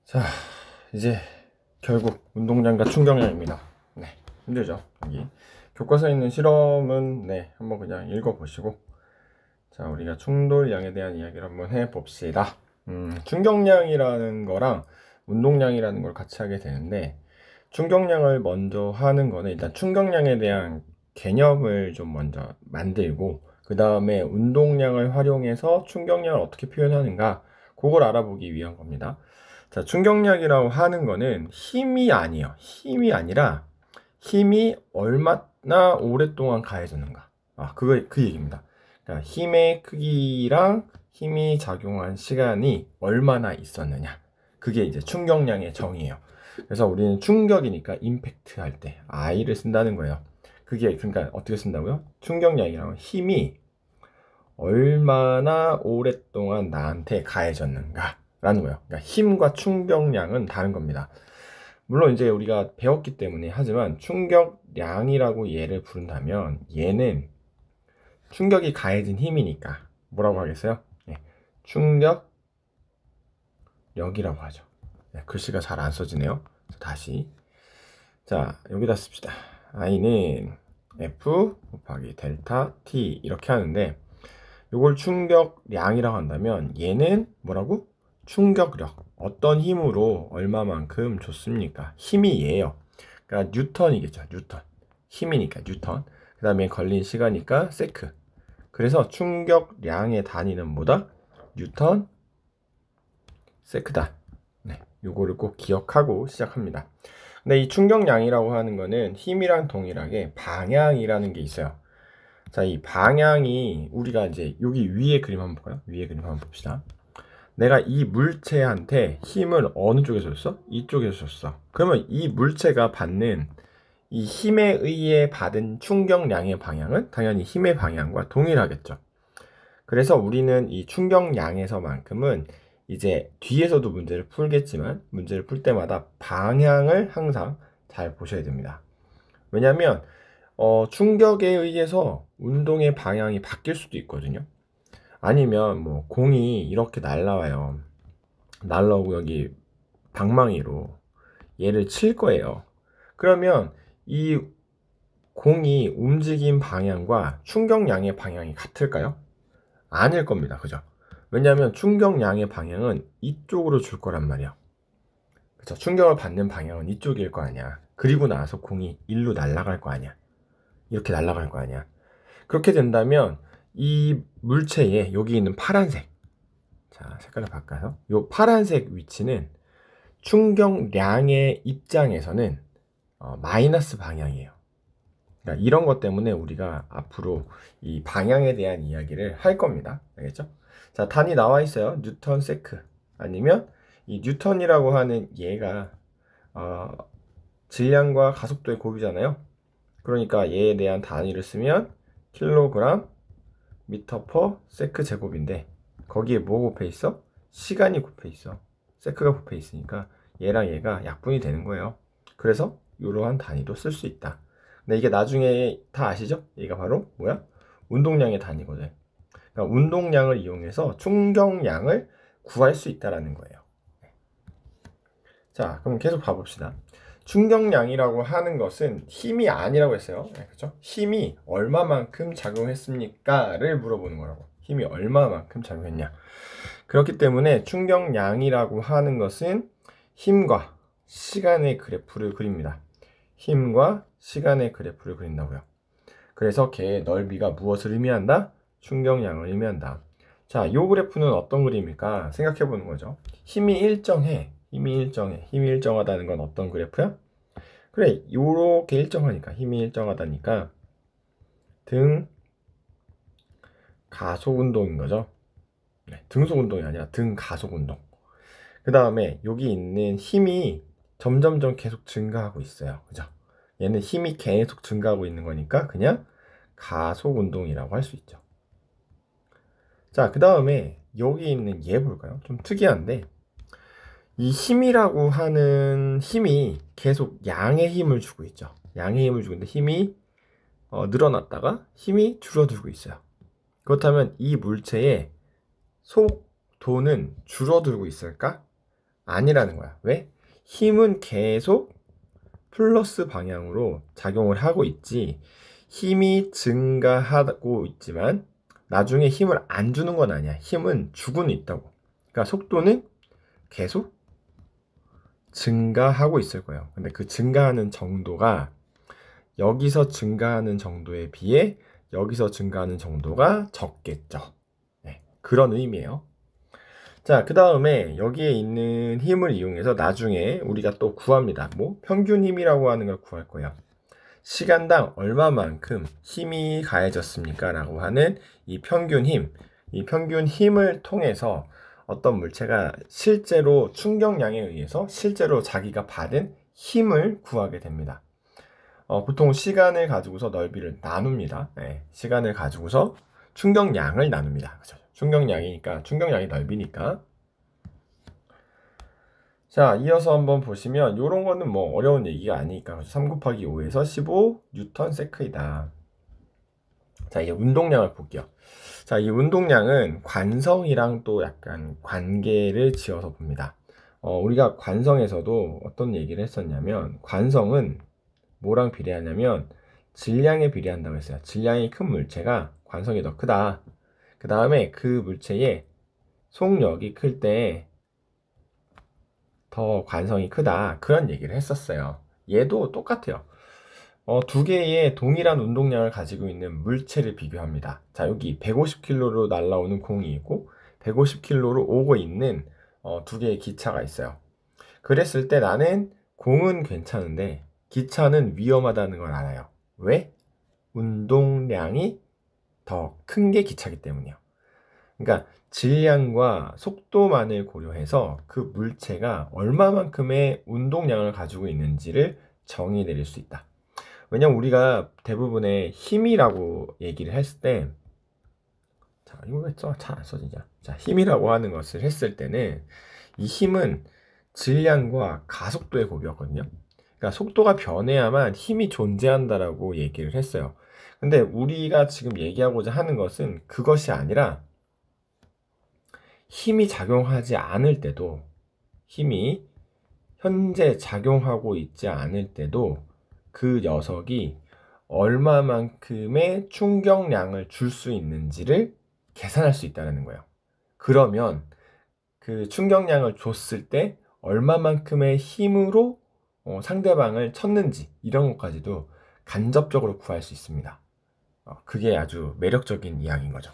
자, 이제 결국 운동량과 충격량입니다. 네, 힘들죠. 여기 교과서에 있는 실험은 한번 그냥 읽어보시고, 자, 우리가 충돌량에 대한 이야기를 한번 해봅시다. 충격량이라는 거랑 운동량이라는 걸 같이 하게 되는데, 충격량을 먼저 하는 거는 일단 충격량에 대한 개념을 좀 먼저 만들고, 그 다음에 운동량을 활용해서 충격량을 어떻게 표현하는가, 그걸 알아보기 위한 겁니다. 자, 충격량이라고 하는 거는 힘이 아니에요. 힘이 아니라 힘이 얼마나 오랫동안 가해졌는가. 그 얘기입니다. 그러니까 힘의 크기랑 힘이 작용한 시간이 얼마나 있었느냐. 그게 이제 충격량의 정의예요. 그래서 우리는 충격이니까 임팩트 할 때 I를 쓴다는 거예요. 그게 그러니까 어떻게 쓴다고요? 충격량이랑 힘이 얼마나 오랫동안 나한테 가해졌는가 라는 거예요. 그러니까 힘과 충격량은 다른 겁니다. 물론 이제 우리가 배웠기 때문에 하지만 충격량이라고 얘를 부른다면 얘는 충격이 가해진 힘이니까 뭐라고 하겠어요? 충격력이라고 하죠. 글씨가 잘 안 써지네요. 다시, 자, 여기다 씁시다. I는 F 곱하기 델타 T 이렇게 하는데, 이걸 충격량이라고 한다면 얘는 뭐라고? 충격력. 어떤 힘으로 얼마만큼 줬습니까? 힘이 얘예요. 그러니까 뉴턴이겠죠. 뉴턴. 힘이니까 뉴턴. 그 다음에 걸린 시간이니까 세크. 그래서 충격량의 단위는 뭐다? 뉴턴 세크다. 요거를 꼭 기억하고 시작합니다. 근데 이 충격량이라고 하는 거는 힘이랑 동일하게 방향이라는 게 있어요. 자, 이 방향이 우리가 이제 여기 위에 그림 한번 볼까요? 위에 그림 한번 봅시다. 내가 이 물체한테 힘을 어느 쪽에서 줬어? 이쪽에서 줬어. 그러면 이 물체가 받는 이 힘에 의해 받은 충격량의 방향은 당연히 힘의 방향과 동일하겠죠. 그래서 우리는 이 충격량에서만큼은 이제 뒤에서도 문제를 풀겠지만 문제를 풀 때마다 방향을 항상 잘 보셔야 됩니다. 왜냐하면 충격에 의해서 운동의 방향이 바뀔 수도 있거든요. 아니면 뭐 공이 이렇게 날라와요. 날라오고 여기 방망이로 얘를 칠 거예요. 그러면 이 공이 움직인 방향과 충격량의 방향이 같을까요? 아닐 겁니다. 그죠? 왜냐하면 충격량의 방향은 이쪽으로 줄 거란 말이야. 그쵸? 충격을 받는 방향은 이쪽일 거 아니야. 그리고 나서 공이 일로 날아갈 거 아니야. 이렇게 날아갈 거 아니야. 그렇게 된다면 이 물체에 여기 있는 파란색, 자, 색깔을 바꿔서 이 파란색 위치는 충격량의 입장에서는 마이너스 방향이에요. 그러니까 이런 것 때문에 우리가 앞으로 이 방향에 대한 이야기를 할 겁니다. 알겠죠? 자, 단위 나와 있어요. 뉴턴 세크. 아니면 이 뉴턴이라고 하는 얘가 질량과 가속도의 곱이잖아요. 그러니까 얘에 대한 단위를 쓰면 킬로그램 미터 퍼 세크 제곱인데, 거기에 뭐 곱해 있어? 시간이 곱해 있어. 세크가 곱해 있으니까 얘랑 얘가 약분이 되는 거예요. 그래서 이러한 단위도 쓸 수 있다. 근데 이게 나중에 다 아시죠? 얘가 바로 뭐야? 운동량의 단위거든. 그러니까 운동량을 이용해서 충격량을 구할 수 있다라는 거예요. 자, 그럼 계속 봐봅시다. 충격량이라고 하는 것은 힘이 아니라고 했어요. 그렇죠? 힘이 얼마만큼 작용했습니까를 물어보는 거라고. 힘이 얼마만큼 작용했냐. 그렇기 때문에 충격량이라고 하는 것은 힘과 시간의 그래프를 그립니다. 힘과 시간의 그래프를 그린다고요. 그래서 걔의 넓이가 무엇을 의미한다? 충격량을 의미한다. 자, 이 그래프는 어떤 그림일까 생각해 보는 거죠. 힘이 일정해. 힘이 일정하다는 건 어떤 그래프야? 그래, 요렇게 일정하니까, 힘이 일정하다니까 등 가속 운동인 거죠. 등속 운동이 아니라 등 가속 운동. 그 다음에 여기 있는 힘이 점점점 계속 증가하고 있어요. 그죠? 얘는 힘이 계속 증가하고 있는 거니까 그냥 가속 운동이라고 할 수 있죠. 자, 그 다음에 여기 있는 얘 볼까요? 좀 특이한데, 이 힘이라고 하는 힘이 계속 양의 힘을 주고 있죠. 양의 힘을 주고 있는데 힘이 늘어났다가 힘이 줄어들고 있어요. 그렇다면 이 물체의 속도는 줄어들고 있을까? 아니라는 거야. 왜? 힘은 계속 플러스 방향으로 작용을 하고 있지, 힘이 증가하고 있지만 나중에 힘을 안 주는 건 아니야. 힘은 주고는 있다고. 그러니까 속도는 계속 증가하고 있을 거예요. 근데 그 증가하는 정도가 여기서 증가하는 정도에 비해 여기서 증가하는 정도가 적겠죠. 네, 그런 의미예요. 자, 그 다음에 여기에 있는 힘을 이용해서 나중에 우리가 또 구합니다. 뭐 평균 힘이라고 하는 걸 구할 거예요. 시간당 얼마만큼 힘이 가해졌습니까? 라고 하는 이 평균 힘, 이 평균 힘을 통해서 어떤 물체가 실제로 충격량에 의해서 실제로 자기가 받은 힘을 구하게 됩니다. 보통 시간을 가지고서 넓이를 나눕니다. 네, 시간을 가지고서 충격량을 나눕니다. 그렇죠? 충격량이니까, 충격량이 넓이니까. 자, 이어서 한번 보시면 요런 거는 뭐 어려운 얘기가 아니니까 3 곱하기 5에서 15 뉴턴 세크이다. 자, 이제 운동량을 볼게요. 자, 이 운동량은 관성이랑 또 약간 관계를 지어서 봅니다. 우리가 관성에서도 어떤 얘기를 했었냐면, 관성은 뭐랑 비례하냐면 질량에 비례한다고 했어요. 질량이 큰 물체가 관성이 더 크다. 그 다음에 그 물체의 속력이 클 때 더 관성이 크다. 그런 얘기를 했었어요. 얘도 똑같아요. 두 개의 동일한 운동량을 가지고 있는 물체를 비교합니다. 자, 여기 150km로 날아오는 공이 있고 150km로 오고 있는 두 개의 기차가 있어요. 그랬을 때 나는 공은 괜찮은데 기차는 위험하다는 걸 알아요. 왜? 운동량이 더 큰 게 기차이기 때문이에요. 그러니까 질량과 속도만을 고려해서 그 물체가 얼마만큼의 운동량을 가지고 있는지를 정의 내릴 수 있다. 왜냐면 우리가 대부분의 힘이라고 얘기를 했을 때, 자, 이거 왜 잘 안 써지냐? 자, 힘이라고 하는 것을 했을 때는 이 힘은 질량과 가속도의 곱이었거든요. 그러니까 속도가 변해야만 힘이 존재한다라고 얘기를 했어요. 근데 우리가 지금 얘기하고자 하는 것은 그것이 아니라 힘이 작용하지 않을 때도, 힘이 현재 작용하고 있지 않을 때도 그 녀석이 얼마만큼의 충격량을 줄 수 있는지를 계산할 수 있다는 거예요. 그러면 그 충격량을 줬을 때 얼마만큼의 힘으로 상대방을 쳤는지 이런 것까지도 간접적으로 구할 수 있습니다. 그게 아주 매력적인 이야기인 거죠.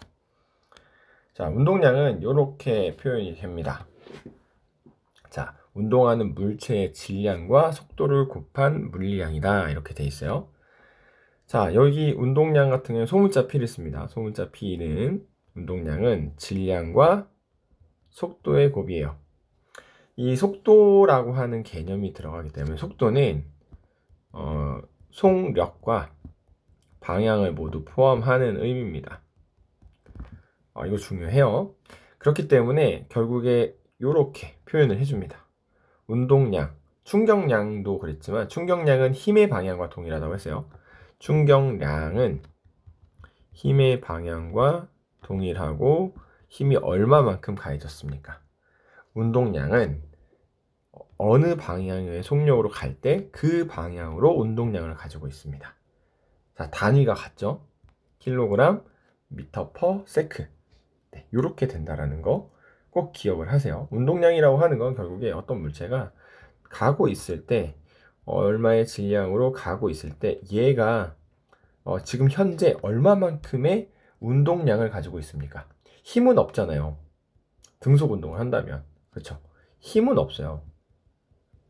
자, 운동량은 이렇게 표현이 됩니다. 자, 운동하는 물체의 질량과 속도를 곱한 물리량이다. 이렇게 돼 있어요. 자, 여기 운동량 같은 경우는 소문자 P를 씁니다. 소문자 P는 운동량은 질량과 속도의 곱이에요. 이 속도라고 하는 개념이 들어가기 때문에 속도는 속력과 방향을 모두 포함하는 의미입니다. 이거 중요해요. 그렇기 때문에 결국에 이렇게 표현을 해줍니다. 운동량, 충격량도 그랬지만 충격량은 힘의 방향과 동일하다고 했어요. 충격량은 힘의 방향과 동일하고 힘이 얼마만큼 가해졌습니까? 운동량은 어느 방향의 속력으로 갈 때 그 방향으로 운동량을 가지고 있습니다. 자, 단위가 같죠? 킬로그램, 미터 퍼 세크. 네, 이렇게 된다라는 거 꼭 기억을 하세요. 운동량이라고 하는 건 결국에 어떤 물체가 가고 있을 때 얼마의 질량으로 가고 있을 때 얘가 지금 현재 얼마만큼의 운동량을 가지고 있습니까? 힘은 없잖아요. 등속 운동을 한다면. 그렇죠? 힘은 없어요.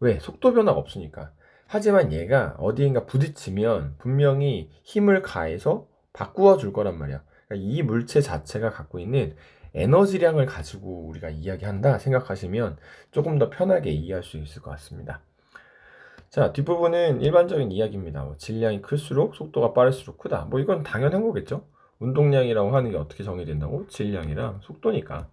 왜? 속도 변화가 없으니까. 하지만 얘가 어디인가 부딪히면 분명히 힘을 가해서 바꾸어 줄 거란 말이야. 그러니까 이 물체 자체가 갖고 있는 에너지량을 가지고 우리가 이야기한다 생각하시면 조금 더 편하게 이해할 수 있을 것 같습니다. 자, 뒷부분은 일반적인 이야기입니다. 질량이 클수록 속도가 빠를수록 크다. 뭐 이건 당연한 거겠죠? 운동량이라고 하는 게 어떻게 정의된다고? 질량이랑 속도니까.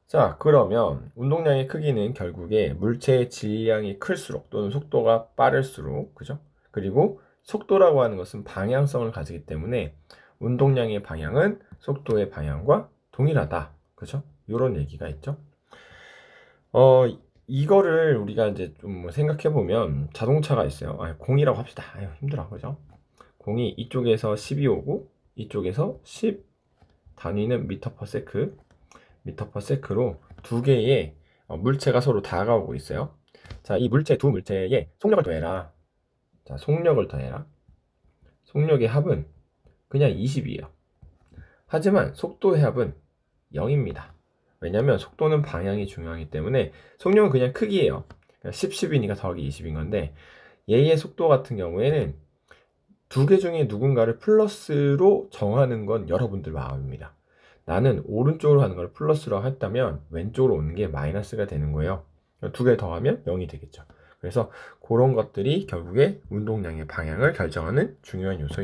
자, 그러면 운동량의 크기는 결국에 물체의 질량이 클수록 또는 속도가 빠를수록, 그죠? 그리고 속도라고 하는 것은 방향성을 가지기 때문에 운동량의 방향은 속도의 방향과 동일하다. 그죠? 이런 얘기가 있죠. 이거를 우리가 이제 좀 생각해 보면 자동차가 있어요. 공이라고 합시다. 힘들어, 그죠? 공이 이쪽에서 10이 오고 이쪽에서 10 단위는 미터 퍼 세크로 두 개의 물체가 서로 다가오고 있어요. 자, 이 두 물체에 속력을 더해라. 자, 속력을 더해라. 속력의 합은 그냥 20이에요. 하지만 속도의 합은 0입니다. 왜냐면 속도는 방향이 중요하기 때문에 속력은 그냥 크기예요. 10, 10이니까 더하기 20인 건데 얘의 속도 같은 경우에는 두 개 중에 누군가를 플러스로 정하는 건 여러분들 마음입니다. 나는 오른쪽으로 하는 걸 플러스로 했다면 왼쪽으로 오는 게 마이너스가 되는 거예요. 두 개 더하면 0이 되겠죠. 그래서 그런 것들이 결국에 운동량의 방향을 결정하는 중요한 요소이다.